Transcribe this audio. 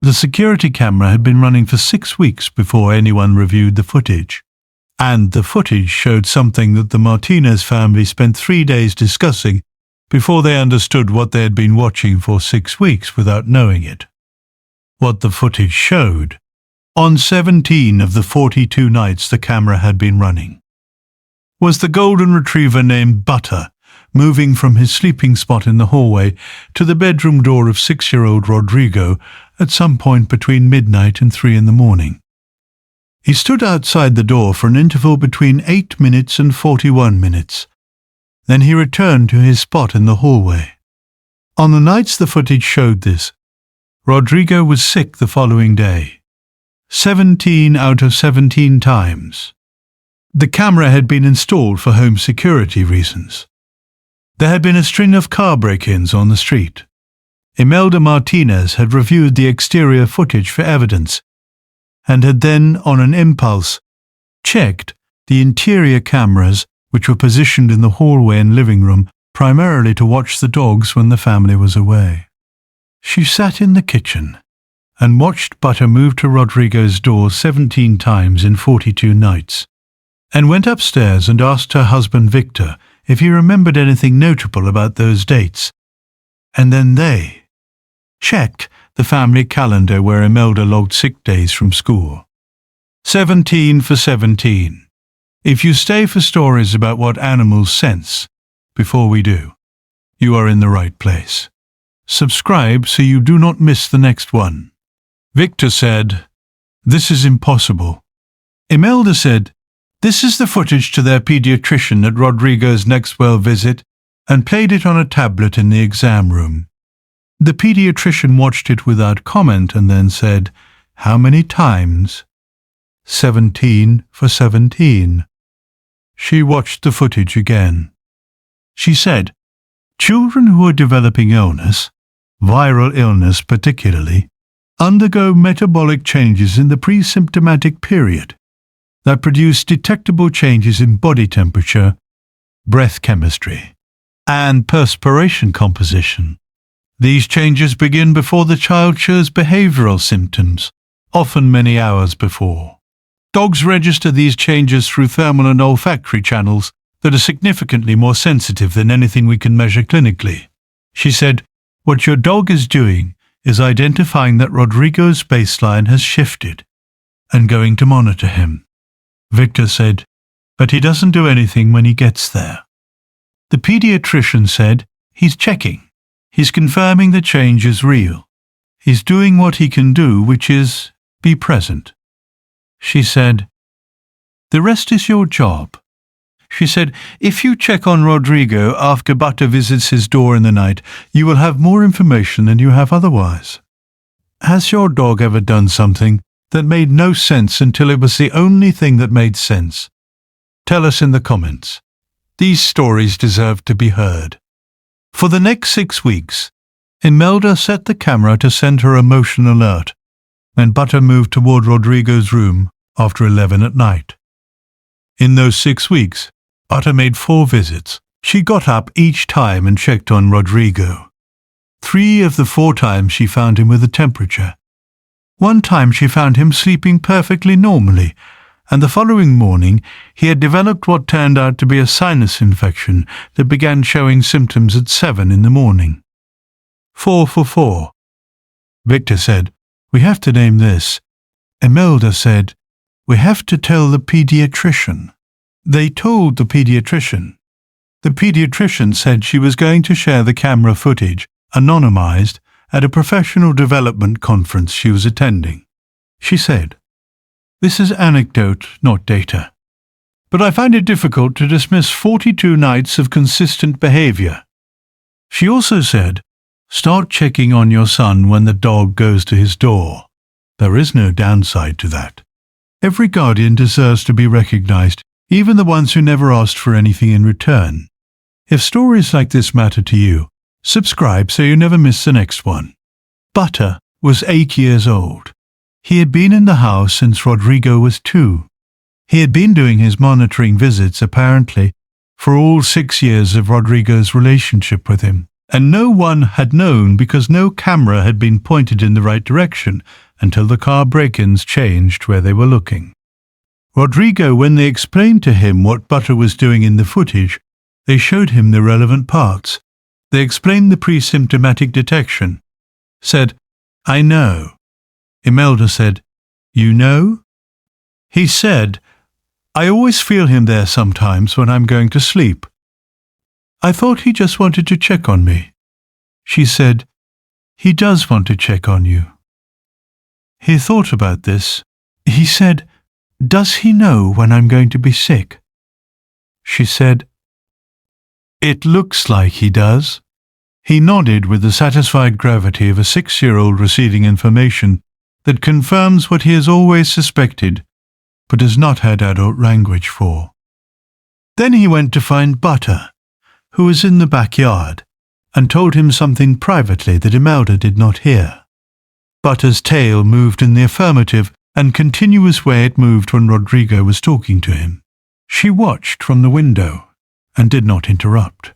The security camera had been running for 6 weeks before anyone reviewed the footage. And the footage showed something that the Martinez family spent 3 days discussing before they understood what they had been watching for 6 weeks without knowing it. What the footage showed, on 17 of the 42 nights the camera had been running, was the golden retriever named Butter moving from his sleeping spot in the hallway to the bedroom door of 6-year-old Rodrigo at some point between midnight and 3 in the morning. He stood outside the door for an interval between 8 minutes and 41 minutes. Then he returned to his spot in the hallway. On the nights the footage showed this, Rodrigo was sick the following day. 17 out of 17 times. The camera had been installed for home security reasons. There had been a string of car break-ins on the street. Imelda Martinez had reviewed the exterior footage for evidence and had then, on an impulse, checked the interior cameras which were positioned in the hallway and living room primarily to watch the dogs when the family was away. She sat in the kitchen and watched Butter move to Rodrigo's door 17 times in 42 nights, and went upstairs and asked her husband Victor if he remembered anything notable about those dates. And then they checked the family calendar where Imelda logged sick days from school. 17 for 17. If you stay for stories about what animals sense before we do, you are in the right place. Subscribe so you do not miss the next one. Victor said, "This is impossible." Imelda said, "This is the footage to their pediatrician at Rodrigo's next well visit," and played it on a tablet in the exam room. The pediatrician watched it without comment and then said, "How many times?" 17 for 17. She watched the footage again. She said, "Children who are developing illness, viral illness particularly, undergo metabolic changes in the pre-symptomatic period that produce detectable changes in body temperature, breath chemistry, and perspiration composition. These changes begin before the child shows behavioral symptoms, often many hours before. Dogs register these changes through thermal and olfactory channels that are significantly more sensitive than anything we can measure clinically." She said, "What your dog is doing is identifying that Rodrigo's baseline has shifted and going to monitor him." Victor said, "But he doesn't do anything when he gets there." The pediatrician said, "He's checking. He's confirming the change is real. He's doing what he can do, which is be present." She said, "The rest is your job." She said, "If you check on Rodrigo after Butter visits his door in the night, you will have more information than you have otherwise. Has your dog ever done something that made no sense until it was the only thing that made sense? Tell us in the comments. These stories deserve to be heard." For the next 6 weeks, Imelda set the camera to send her emotion alert, and Butter moved toward Rodrigo's room after 11 at night. In those 6 weeks, Butter made 4 visits. She got up each time and checked on Rodrigo. 3 of the 4 times she found him with a temperature. 1 time she found him sleeping perfectly normally, and the following morning he had developed what turned out to be a sinus infection that began showing symptoms at 7 in the morning. 4 for 4. Victor said, "We have to name this." Imelda said, "We have to tell the pediatrician." They told the pediatrician. The pediatrician said she was going to share the camera footage, anonymized, at a professional development conference she was attending. She said, "This is anecdote, not data. But I find it difficult to dismiss 42 nights of consistent behavior." She also said, "Start checking on your son when the dog goes to his door. There is no downside to that. Every guardian deserves to be recognized, even the ones who never asked for anything in return. If stories like this matter to you, subscribe so you never miss the next one." Butter was 8 years old. He had been in the house since Rodrigo was 2. He had been doing his monitoring visits, apparently, for all 6 years of Rodrigo's relationship with him. and no one had known because no camera had been pointed in the right direction until the car break-ins changed where they were looking. Rodrigo, when they explained to him what Butter was doing in the footage, they showed him the relevant parts. They explained the pre-symptomatic detection. Said, "I know." Imelda said, "You know?" He said, "I always feel him there sometimes when I'm going to sleep. I thought he just wanted to check on me." She said, "He does want to check on you." He thought about this. He said, "Does he know when I'm going to be sick?" She said, "It looks like he does." He nodded with the satisfied gravity of a 6-year-old receiving information that confirms what he has always suspected, but has not had adult language for. Then he went to find Butter, who was in the backyard, and told him something privately that Imelda did not hear. Butter's tail moved in the affirmative and continuous way it moved when Rodrigo was talking to him. She watched from the window and did not interrupt.